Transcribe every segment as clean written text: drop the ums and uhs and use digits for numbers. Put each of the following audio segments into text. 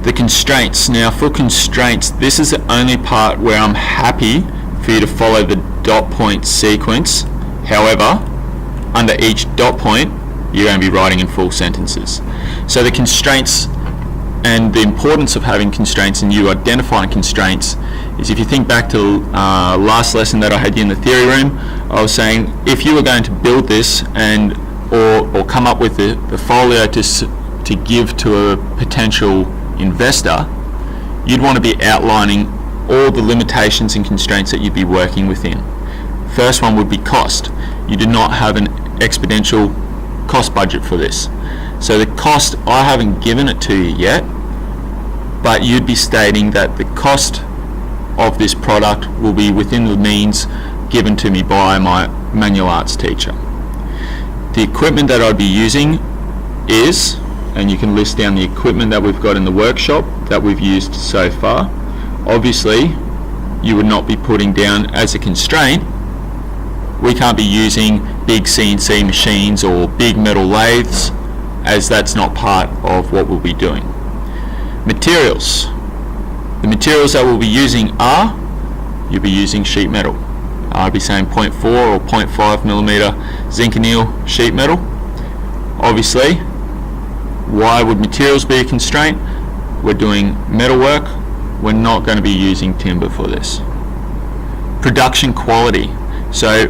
The constraints. Now for constraints, this is the only part where I'm happy for you to follow the dot point sequence. However, under each dot point, you're going to be writing in full sentences. So the constraints and the importance of having constraints and you identifying constraints is, if you think back to last lesson that I had you in the theory room, I was saying if you were going to build this and or come up with the folio to give to a potential investor, you'd want to be outlining all the limitations and constraints that you'd be working within. First one would be cost. You do not have an exponential cost budget for this. So the cost, I haven't given it to you yet, but you'd be stating that the cost of this product will be within the means given to me by my manual arts teacher. The equipment that I'd be using is, and you can list down the equipment that we've got in the workshop that we've used so far. Obviously, you would not be putting down as a constraint, we can't be using big CNC machines or big metal lathes, as that's not part of what we'll be doing. Materials. The materials that we'll be using are, you'll be using sheet metal. I'll be saying 0.4 or 0.5 millimeter zinc anneal sheet metal. Obviously, why would materials be a constraint? We're doing metal work. We're not going to be using timber for this. Production quality. So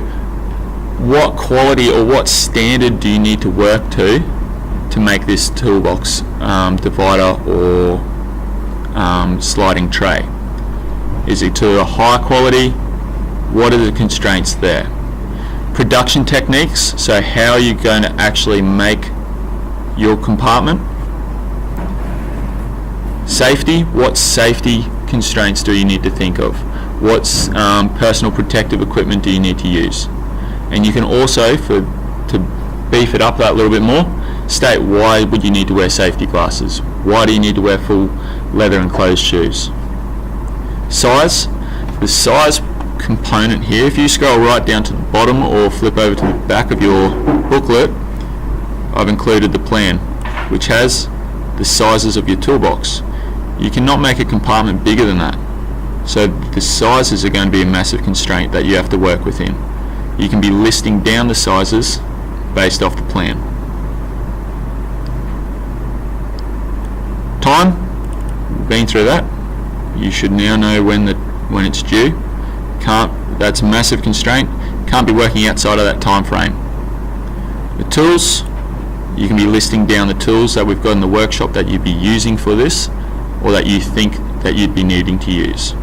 what quality or what standard do you need to work to make this toolbox divider or sliding tray? Is it to a high quality? What are the constraints there? Production techniques, so how are you going to actually make your compartment? Safety, what safety constraints do you need to think of? What personal protective equipment do you need to use? And you can also, to beef it up that little bit more, state why would you need to wear safety glasses? Why do you need to wear full leather enclosed shoes? Size, the size component here, if you scroll right down to the bottom or flip over to the back of your booklet, I've included the plan which has the sizes of your toolbox. You cannot make a compartment bigger than that, so the sizes are going to be a massive constraint that you have to work within. You can be listing down the sizes based off the plan. Time, we've been through that. You should now know when it's due. That's a massive constraint. Can't be working outside of that time frame. The tools, you can be listing down the tools that we've got in the workshop that you'd be using for this, or that you think that you'd be needing to use.